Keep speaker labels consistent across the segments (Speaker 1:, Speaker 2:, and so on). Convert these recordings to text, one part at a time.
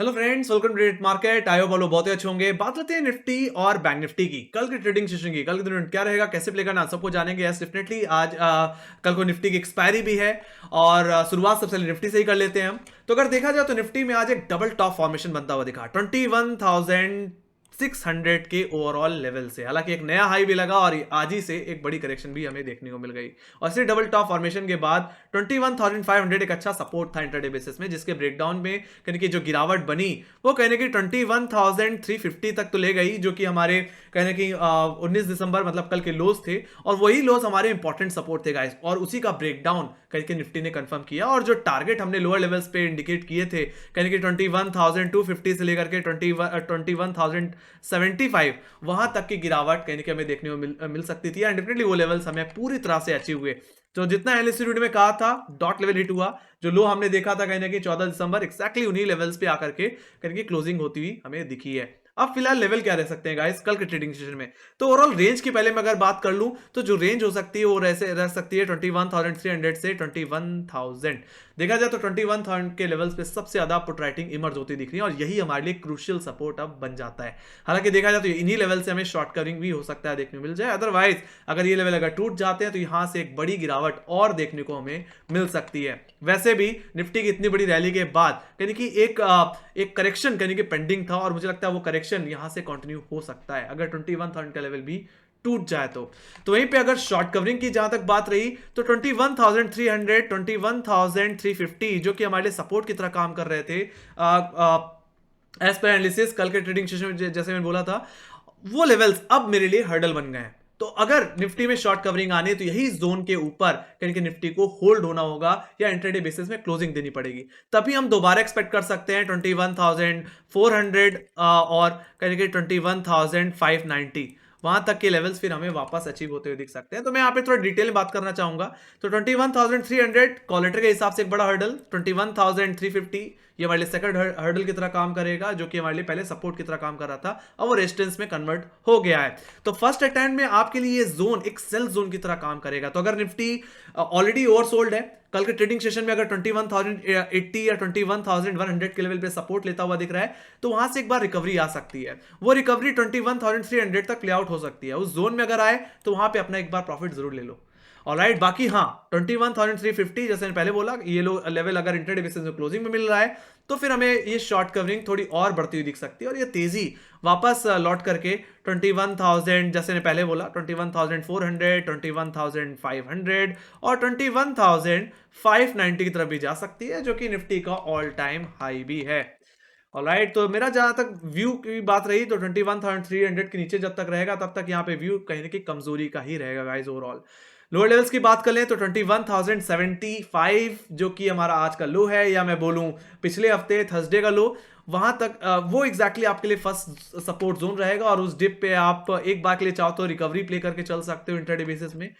Speaker 1: Hello friends, welcome to trade market. I hope आप लोग बहुत ही अच्छे होंगे। बात करते हैं निफ्टी और बैंक निफ्टी की। कल की ट्रेडिंग सेशन की, कल के दिन क्या रहेगा, कैसे प्ले करना, सबको जानेंगे। यस डेफिनेटली आज कल को निफ्टी की एक्सपायरी भी है और शुरुआत सबसे पहले निफ्टी से ही कर लेते हैं हम। तो अगर देखा जाए तो निफ्टी में आज एक डबल टॉप फॉर्मेशन बनता हुआ दिखा 21,600 के ओवरऑल लेवल से। हालांकि एक नया हाई भी लगा और आज ही से एक बड़ी करेक्शन भी हमें देखने को मिल गई। और इसी डबल टॉप फॉर्मेशन के बाद 21,500 एक अच्छा सपोर्ट था इंटरडे बेसिस में, जिसके ब्रेकडाउन में कहने की जो गिरावट बनी वो कहने की 21,350 तक तो ले गई, जो कि हमारे कहने की 19 दिसंबर मतलब कल के लोज थे। और वही लोज हमारे इंपॉर्टेंट सपोर्ट थे गाइस, और उसी का ब्रेकडाउन करके निफ्टी ने कंफर्म किया। और जो टारगेट हमने लोअर लेवल्स पे इंडिकेट किए थे कहने की 21,250 से लेकर के 21,075 वहां तक की गिरावट कहने की हमें देखने को मिल सकती थी। एंड डेफिनेटली वो लेवल्स हमें पूरी तरह से अचीव हुए। तो जितना एनालिस्ट वीडियो में कहा था डॉट लेवल हिट हुआ, जो लो हमने देखा था कहने की 14 दिसंबर एक्जैक्टली उन्हीं लेवल्स पे आकर के कहने की क्लोजिंग होती हुई हमें दिखी है। अब फिलहाल लेवल क्या रह सकते हैं गाइस कल के ट्रेडिंग सेशन में। तो ओवरऑल रेंज की पहले मैं अगर बात कर लूं तो जो रेंज हो सकती है वो रह सकती है 21,300 से 21,000। देखा जाए तो 21,000 के लेवल्स पे सबसे ज्यादा पुट राइटिंग इमर्ज होती दिख रही है और यही हमारे लिए क्रूशियल सपोर्ट अब बन जाता है। हालांकि देखा जाए तो इन्हीं लेवल से हमें शॉर्ट कवरिंग भी हो सकता है देखने को मिल जाए। अदरवाइज अगर ये लेवल अगर टूट जाते हैं तो यहां से एक बड़ी गिरावट और देखने को हमें मिल सकती है। वैसे भी निफ्टी की इतनी बड़ी रैली के बाद यानी कि एक करेक्शन यानी कि पेंडिंग था और मुझे लगता है वो करेक्शन यहां से कंटिन्यू हो सकता है अगर 21,000 का लेवल भी टूट जाए तो वहीं पे अगर शॉर्ट कवरिंग की जहां तक बात रही तो 21,300 21,350 जो कि हमारे लिए सपोर्ट की तरह काम कर रहे थे एज पर एनालिसिस कल के ट्रेडिंग सेशन में जैसे मैंने बोला था, वो लेवल्स अब मेरे लिए हर्डल बन गए हैं। तो अगर निफ्टी में शॉर्ट कवरिंग आने तो यही जोन के ऊपर कहीं निफ्टी को होल्ड होना होगा या इंट्राडे बेसिस में क्लोजिंग देनी पड़ेगी, तभी हम दोबारा एक्सपेक्ट कर सकते हैं 21,400 और कहीं 21,590 वहां तक के लेवल्स फिर हमें वापस अचीव होते हुए दिख सकते हैं। तो मैं यहाँ पे थोड़ा डिटेल में बात करना चाहूंगा। तो 21,300 कॉलेटर के हिसाब से एक बड़ा हर्डल, 21,350 ये हमारे लिए सेकंड हर्डल की तरह काम करेगा, जो कि हमारे लिए पहले सपोर्ट की तरह काम कर रहा था, अब वो रेजिस्टेंस में कन्वर्ट हो गया है। तो फर्स्ट अटेम्प्ट में आपके लिए ये जोन एक सेल जोन की तरह काम करेगा। तो अगर निफ्टी ऑलरेडी ओवरसोल्ड है, कल के ट्रेडिंग सेशन में अगर 21,080 या 21,100 के लेवल पे सपोर्ट लेता हुआ दिख रहा है तो वहां से एक बार रिकवरी आ सकती है। वो रिकवरी 21,300 तक प्ले आउट हो सकती है। उस जोन में अगर आए तो वहां पे अपना एक बार प्रॉफिट जरूर ले लो। ऑलराइट, बाकी हाँ 21,350 जैसे मैंने पहले बोला ये लेवल अगर इंटरडे बेसिस में क्लोजिंग में मिल रहा है तो फिर हमें ये शॉर्ट कवरिंग थोड़ी और बढ़ती हुई दिख सकती है और ये तेजी वापस लौट करके 21,000 जैसे मैंने पहले बोला 21,400 21,500 और 21,590 की तरफ भी जा सकती है, जो कि निफ्टी का ऑल टाइम हाई भी है। ऑलराइट, तो मेरा जहां तक व्यू की बात रही तो 21,300 के नीचे जब तक रहेगा तब तक यहाँ पे व्यू कहीं ना कहीं कमजोरी का ही रहेगा गाइस। ओवरऑल लोअर लेवल्स की बात कर लें तो 21,075 जो कि हमारा आज का लो है, या मैं बोलूं पिछले हफ्ते थर्सडे का लो, वहां तक वो एग्जैक्टली आपके लिए फर्स्ट सपोर्ट जोन रहेगा। और उस डिप पे आप एक बार के लिए चाहो तो रिकवरी प्ले करके चल सकते हो इंटरडे बेसिस में।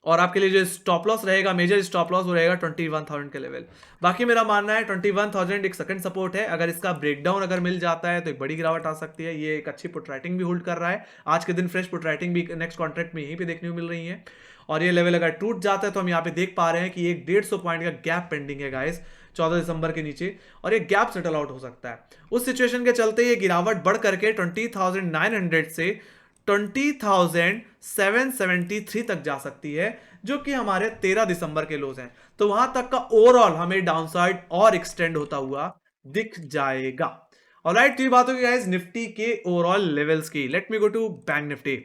Speaker 1: और आपके लिए जो स्टॉप लॉस रहेगा, मेजर स्टॉप लॉस वो रहेगा 21,000 के लेवल। बाकी मेरा मानना है 21,000 एक सेकंड सपोर्ट है, अगर इसका ब्रेकडाउन अगर मिल जाता है तो एक बड़ी गिरावट आ सकती है। ये एक अच्छी पुट राइटिंग भी होल्ड कर रहा है, आज के दिन फ्रेश पुट राइटिंग भी नेक्स्ट कॉन्ट्रैक्ट में यहीं पे देखने को मिल रही है। और ये लेवल अगर टूट जाता है तो हम यहाँ पे देख पा रहे हैं कि एक 150 पॉइंट का गैप पेंडिंग है गाइस 14 दिसंबर के नीचे, और एक गैप सेटल आउट हो सकता है। उस सिचुएशन के चलते ये गिरावट बढ़ करके 20,900 से 20,773 तक जा सकती है, जो कि हमारे 13 दिसंबर के लोज हैं। तो वहां तक का ओवरऑल हमें डाउनसाइड और एक्सटेंड होता हुआ दिख जाएगा। ऑलराइट, तो ये बात होगी गाइस निफ्टी के ओवरऑल लेवल्स की। Let me go to Bank Nifty.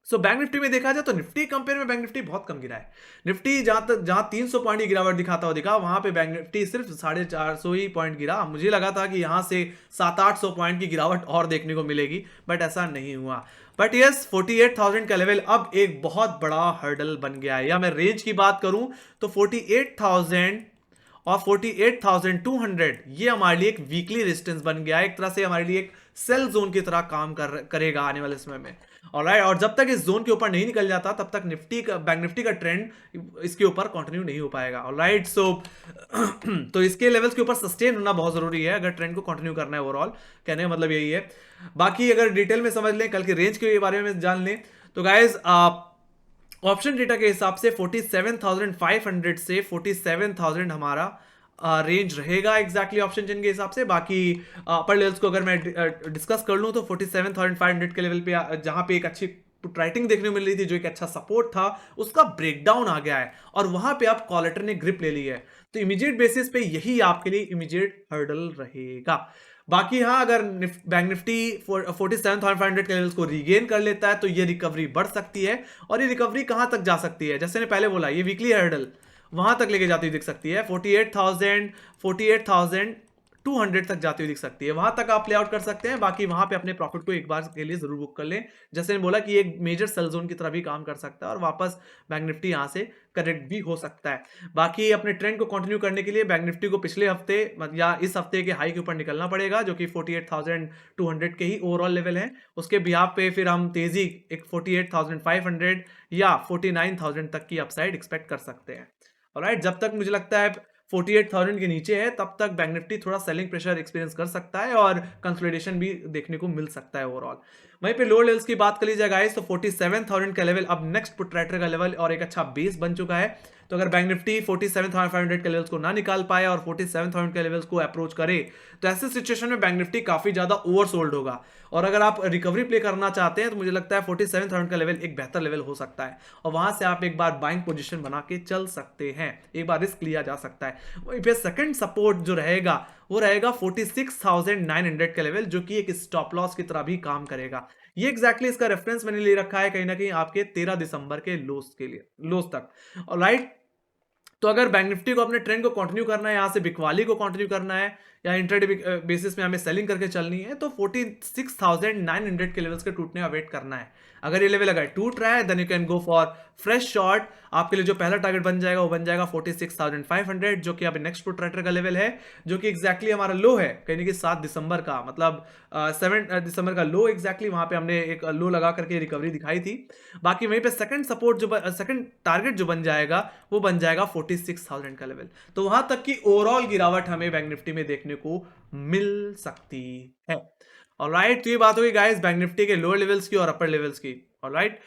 Speaker 1: So Bank Nifty में देखा जाए तो निफ्टी कंपेयर में बैंक निफ्टी बहुत कम गिरा है। निफ्टी जहां 300 पॉइंट की गिरावट दिखाता हुआ दिखा, वहां पे बैंक निफ्टी सिर्फ 450 ही पॉइंट गिरा। मुझे लगा था कि यहां से 700-800 पॉइंट की गिरावट और देखने को मिलेगी, बट ऐसा नहीं हुआ। बट यस 48,000 का लेवल अब एक बहुत बड़ा हर्डल बन गया है। या मैं रेंज की बात करूं तो 48,000 और 48,200 ये हमारे लिए एक वीकली रेजिस्टेंस बन गया है, एक तरह से हमारे लिए एक सेल जोन की तरह काम करेगा आने वाले समय में। ऑलराइट, और जब तक इस जोन के ऊपर नहीं निकल जाता तब तक निफ्टी का बैंक निफ्टी का ट्रेंड इसके ऊपर कंटिन्यू नहीं हो पाएगा। ऑलराइट, सो तो इसके लेवल्स के ऊपर सस्टेन होना बहुत जरूरी है अगर ट्रेंड को कंटिन्यू करना है। ओवरऑल कहने का मतलब यही है। बाकी अगर डिटेल में समझ लें, कल के रेंज के बारे में जान लें तो गाइज ऑप्शन डेटा के हिसाब से 47,500 से 47,000 हमारा रेंज रहेगा एग्जैक्टली ऑप्शन चेन के हिसाब से। बाकी अपर लेवल्स को अगर मैं डिस्कस कर लूँ तो 47,500 के लेवल पे जहां पे एक अच्छी पुट राइटिंग देखने को मिल रही थी, जो एक अच्छा सपोर्ट था, उसका ब्रेकडाउन आ गया है और वहां पे आप कॉलेटर ने ग्रिप ले ली है। तो इमीडिएट बेसिस पे यही आपके लिए इमीडिएट हर्डल रहेगा। बाकी हाँ, अगर बैंक निफ्टी 47,500 के लेवल्स को रीगेन कर लेता है तो ये रिकवरी बढ़ सकती है। और ये रिकवरी कहां तक जा सकती है, जैसे ने पहले बोला, ये वीकली हर्डल वहां तक लेके जाती हुई दिख सकती है। 48,200 तक जाती हुई दिख सकती है, वहां तक आप प्ले आउट कर सकते हैं। बाकी वहां पे अपने प्रॉफिट को एक बार के लिए जरूर बुक कर लें। जैसे ने बोला कि एक मेजर सेल जोन की तरह भी काम कर सकता है और वापस बैंक निफ्टी यहां से करेक्ट भी हो सकता है। बाकी अपने ट्रेंड को कंटिन्यू करने के लिए बैंक निफ्टी को पिछले हफ्ते या इस हफ्ते के हाई के ऊपर निकलना पड़ेगा, जो कि 48,200 के ही ओवरऑल लेवल है। उसके बिहाफ पे फिर हम तेजी एक 48,500 या 49,000 तक की अपसाइड एक्सपेक्ट कर सकते हैं। ऑलराइट, जब तक मुझे लगता है 48,000 के नीचे है तब तक बैंक निफ्टी थोड़ा सेलिंग प्रेशर एक्सपीरियंस कर सकता है और कंसोलिडेशन भी देखने को मिल सकता है ओवरऑल। वहीं पे लोअर लेवल्स की बात कर ली जाए गाइस तो 47,000 का लेवल अब नेक्स्ट पुट राइटर का लेवल और एक अच्छा बेस बन चुका है। तो अगर बैंक निफ्टी 47,500 के लेवल्स को ना निकाल पाए और 47,000 के लेवल्स को अप्रोच करे तो ऐसे सिचुएशन में बैंक निफ्टी काफी ज्यादा ओवरसोल्ड होगा। और अगर आप रिकवरी प्ले करना चाहते हैं तो मुझे लगता है 47,000 का लेवल एक बेहतर लेवल हो सकता है और वहां से आप एक बार बाइंग पोजीशन बना के चल सकते हैं, एक बार रिस्क लिया जा सकता है। वहीं पे सेकंड सपोर्ट जो रहेगा वो रहेगा 46,900 का लेवल, जो कि एक स्टॉप लॉस की तरह भी काम करेगा। ये एग्जैक्टली इसका रेफरेंस मैंने ले रखा है कहीं ना कहीं आपके 13 दिसंबर के लोस के लिए, लोस तक। ऑलराइट, तो अगर बैंक निफ्टी को अपने ट्रेंड को कंटिन्यू करना है, यहां से बिकवाली को कंटिन्यू करना है या इंट्राडे बेसिस में हमें सेलिंग करके चलनी है तो 46,900 के लेवल्स के टूटने का वेट करना है। अगर ये लेवल अगर टूट रहा है then you can go for fresh short. आपके लिए जो पहला टारगेट बन जाएगा वो बन जाएगा 46,500, जो कि अभी नेक्स्ट पुट राइटर का लेवल है, जो कि एग्जैक्टली हमारा लो है कहीं ना कहीं 7 दिसंबर का, मतलब 7 दिसंबर का लो एग्जैक्टली वहां पे हमने एक लो लगा करके रिकवरी दिखाई थी। बाकी वहीं पे सेकंड सपोर्ट जो सेकंड टारगेट जो बन जाएगा वो बन जाएगा 46,000 का लेवल। तो वहां तक की ओवरऑल गिरावट हमें बैंक निफ्टी में देखने को मिल सकती है। ऑलराइट, तो ये बात होगी गाइस बैंक निफ्टी के लोअर लेवल्स की और अपर लेवल्स की। Alright,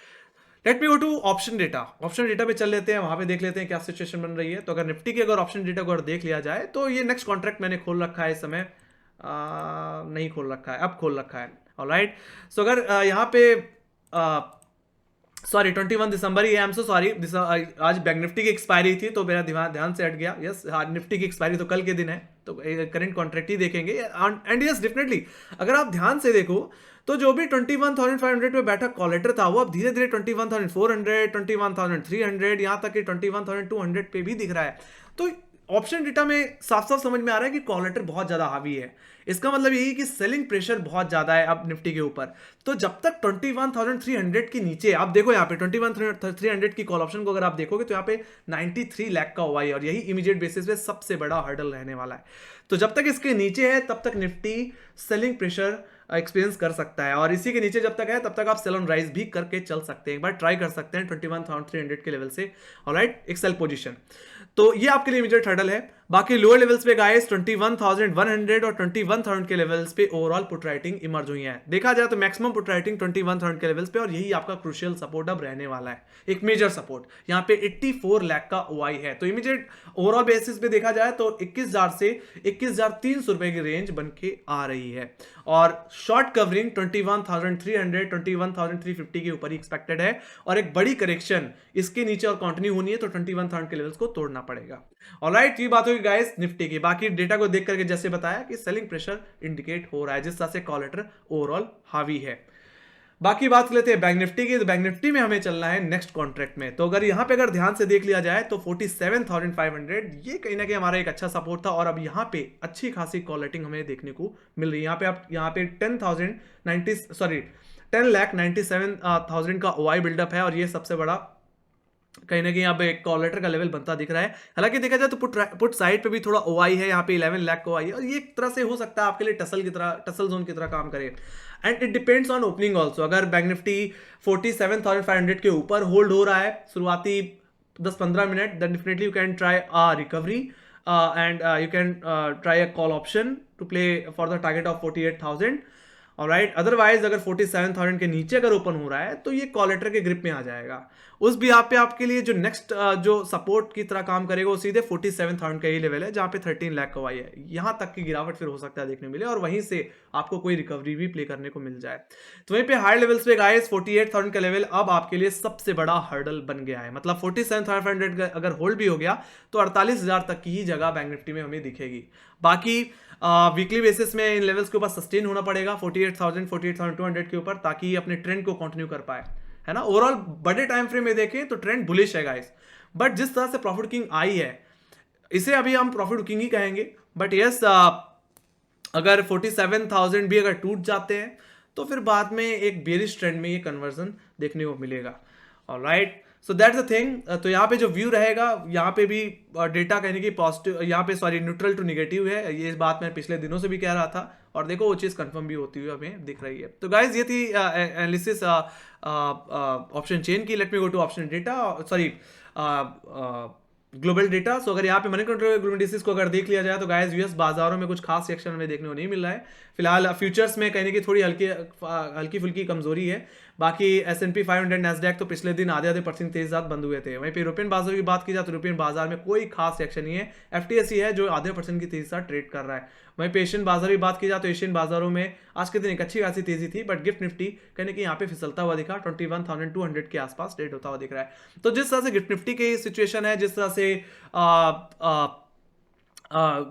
Speaker 1: let me go to option data. Option data पे चल लेते हैं, वहां पे देख लेते हैं क्या सिचुएशन बन रही है। तो अगर निफ्टी के अगर ऑप्शन डेटा को अगर देख लिया जाए तो ये नेक्स्ट कॉन्ट्रैक्ट मैंने खोल रखा है इस समय, नहीं खोल रखा है, अब खोल रखा है। ऑलराइट, सो अगर यहाँ पे सॉरी 21 दिसंबर ही है, आई एम सो सॉरी, आज बैंक निफ्टी की एक्सपायरी थी तो मेरा ध्यान से हट गया। यस, निफ्टी की एक्सपायरी तो कल के दिन है तो करंट कॉन्ट्रैक्ट ही देखेंगे। एंड यस डेफिनेटली अगर आप ध्यान से देखो तो जो भी 21,500 पे बैठा कॉलेटर था वो अब धीरे धीरे 21,400, 21,300, यहां तक कि 21,200 पे भी दिख रहा है। तो ऑप्शन डेटा में साफ साफ समझ में आ रहा है कि कॉलेटर बहुत ज्यादा हावी है। इसका मतलब यही कि सेलिंग प्रेशर बहुत ज्यादा है अब निफ्टी के ऊपर। तो जब तक 21,300 के नीचे, आप देखो यहाँ पे 21,300 की कॉल ऑप्शन को अगर आप देखोगे तो यहाँ पे 93 लाख का ओआई और यही इमीडिएट बेसिस पे सबसे बड़ा हर्डल रहने वाला है। तो जब तक इसके नीचे है तब तक निफ्टी सेलिंग प्रेशर एक्सपीरियंस कर सकता है और इसी के नीचे जब तक है तब तक आप सेल ऑन राइज भी करके चल सकते हैं, एक बार ट्राई कर सकते हैं 21,300 के लेवल से। ऑलराइट, एक सेल पोजीशन, तो ये आपके लिए इमीडिएट हर्डल है। बाकी लोअर लेवल्स पे गाइस 21,100 और 21,000 के लेवल्स पे ओवरऑल पुट राइटिंग इमर्ज हुई है। देखा जाए तो मैक्सिमम पुट राइटिंग 21,000 के लेवल्स पे और यही आपका क्रूशियल सपोर्ट अब रहने वाला है, एक मेजर सपोर्ट। यहाँ पे 84 लाख का ओआई है। तो इमीडिएट ओवरऑल बेसिस पे देखा जाए तो 21,000 से 21,300 रुपए की रेंज बन के आ रही है और शॉर्ट कवरिंग 21,300, 21,350 के ऊपर ही एक्सपेक्टेड है और एक बड़ी करेक्शन इसके नीचे और कंटिन्यू होनी है तो 21,000 के लेवल्स को तोड़ना पड़ेगा। ऑलराइट, ये बात होगी गाइस निफ्टी की। बाकी डेटा को देख करके जैसे बताया कि सेलिंग प्रेशर इंडिकेट हो रहा है जिस तरह से कॉलेटर ओवरऑल हावी है। बाकी बात कर लेते हैं बैंक निफ्टी की। तो बैंक निफ्टी में हमें चलना है नेक्स्ट कॉन्ट्रैक्ट में। तो अगर यहां पे अगर ध्यान से देख लिया जाए तो 47,500 ये कहीं ना कहीं हमारा एक अच्छा सपोर्ट था और अब यहां पे अच्छी खासी कॉलेटिंग हमें देखने को मिल रही है। यहाँ पे आप यहाँ पे 10,97,000 का ओआई बिल्डअप है और ये सबसे बड़ा कहीं ना कहीं यहाँ पे एक कॉलेटर का लेवल बनता दिख रहा है। हालांकि देखा जाए तो पुट साइड पे भी थोड़ा ओआई है, यहाँ पे 11 लाख का ओआई है और ये एक तरह से हो सकता है आपके लिए टसल जोन की तरह काम करे। And it depends on opening also. अगर बैंक निफ्टी 47,500 के ऊपर होल्ड हो रहा है शुरुआती 10-15 minute then definitely you can try a recovery and you can try a call option to play for the target of 48,000। Alright. Otherwise अगर 47,000 के नीचे अगर ओपन हो रहा है तो ये कॉलेटर के ग्रिप में आ जाएगा। उस भी आप पे आपके लिए जो नेक्स्ट जो सपोर्ट की तरह काम करेगा वो सीधे 47,000 का ही लेवल है जहां पे 13 लाख कवाई है। यहां तक की गिरावट फिर हो सकता है देखने मिले और वहीं से आपको कोई रिकवरी भी प्ले करने को मिल जाए। तो वहीं पे हाई लेवल्स पे गाइस 48,000 का लेवल अब आपके लिए सबसे बड़ा हर्डल बन गया है। मतलब 47,500 अगर होल्ड भी हो गया तो 48,000 तक की ही जगह बैंक निफ्टी में हमें दिखेगी। बाकी वीकली बेसिस में इन लेवल्स के ऊपर सस्टेन होना पड़ेगा 48,000 48,200 के ऊपर, ताकि ये अपने ट्रेंड को कंटिन्यू कर पाए, है ना। ओवरऑल बड़े टाइम फ्रेम में देखें तो ट्रेंड बुलिश है गाइस, बट जिस तरह से प्रॉफिट बुकिंग आई है इसे अभी हम प्रॉफिट बुकिंग ही कहेंगे। बट यस अगर 47,000 भी अगर टूट जाते हैं तो फिर बाद में एक बेरिश ट्रेंड में ये कन्वर्जन देखने को मिलेगा। Alright, so that's the thing. तो यहाँ पे जो व्यू रहेगा यहाँ पे भी डेटा कहने की पॉजिटिव, यहाँ पे सॉरी न्यूट्रल टू निगेटिव है। ये बात मैं पिछले दिनों से भी कह रहा था और देखो वो चीज़ कंफर्म भी होती हुई हमें दिख रही है। तो गाइज ये थी एनालिसिस ऑप्शन चेन की। Let me go to option data, sorry global data. So अगर यहाँ पे मनी कंट्रोल ग्लोबल इंडिसेस को अगर देख लिया जाए तो गाइस यूएस बाजारों में कुछ खास सेक्शन हमें देखने को नहीं मिल रहा है फिलहाल। फ्यूचर्स में कहने की थोड़ी हल्की फुल्की कमजोरी है। बाकी S&P 500 नैस्डैक तो पिछले दिन आधे % तेज साथ बंद हुए थे। वहीं पे यूरोपियन बाजार की बात की जाए तो यूरोपियन बाजार में कोई खास सेक्शन नहीं है, FTSE है जो आधे % की तेजी साथ ट्रेड कर रहा है। वहीं पे एशियन बाजार की बात की जाए तो एशियन बाजारों में आज के दिन एक अच्छी खासी तेजी थी, बट गिफ्ट निफ्टी कहने की यहाँ पे फिसलता हुआ दिखा, 21,200 के आसपास ट्रेड होता हुआ दिख रहा है। तो जिस तरह से गिफ्ट निफ्टी की सिचुएशन है, जिस तरह से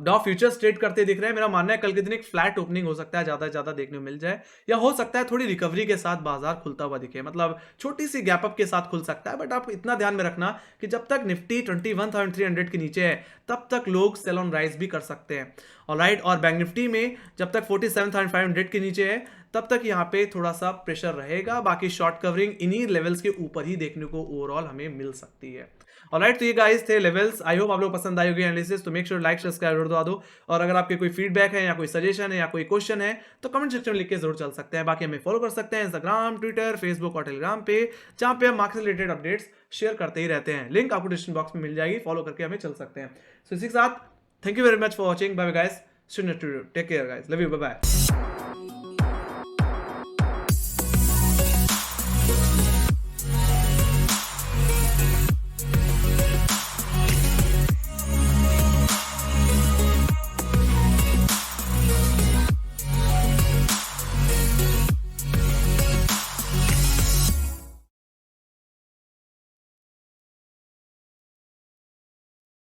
Speaker 1: डॉ फ्यूचर्स ट्रेड करते दिख रहे हैं, मेरा मानना है कल के दिन एक फ्लैट ओपनिंग हो सकता है, ज्यादा से ज्यादा देखने को मिल जाए, या हो सकता है थोड़ी रिकवरी के साथ बाजार खुलता हुआ दिखे, मतलब छोटी सी गैप अप के साथ खुल सकता है। बट आप इतना ध्यान में रखना कि जब तक निफ्टी 21,300 के नीचे है तब तक लोग सेल ऑन राइज भी कर सकते हैं। ऑलराइट, और बैंक निफ्टी में जब तक 47,500 के नीचे है तब तक यहाँ पे थोड़ा सा प्रेशर रहेगा। बाकी शॉर्ट कवरिंग इन्हीं लेवल्स के ऊपर ही देखने को ओवरऑल हमें मिल सकती है। ऑलराइट, तो ये गाइस थे लेवल्स। आई होप आप लोग पसंद आई होगी एनालिसिस। तो मेक श्योर लाइक सब्सक्राइब दबा दो, और अगर आपके कोई फीडबैक है या कोई सजेशन है या कोई क्वेश्चन है तो कमेंट सेक्शन में लिख के जरूर चल सकते हैं। बाकी हमें फॉलो कर सकते हैं इंस्टाग्राम, ट्विटर, फेसबुक और टेलीग्राम पे, जहां पे हम मार्केट से रिलेटेड अपडेट्स शेयर करते ही रहते हैं। लिंक आपको डिस्क्रिप्शन बॉक्स में मिल जाएगी, फॉलो करके हमें चल सकते हैं। सो इसी के साथ thank you very much for watching, bye bye guys, take care guys, love you, bye bye.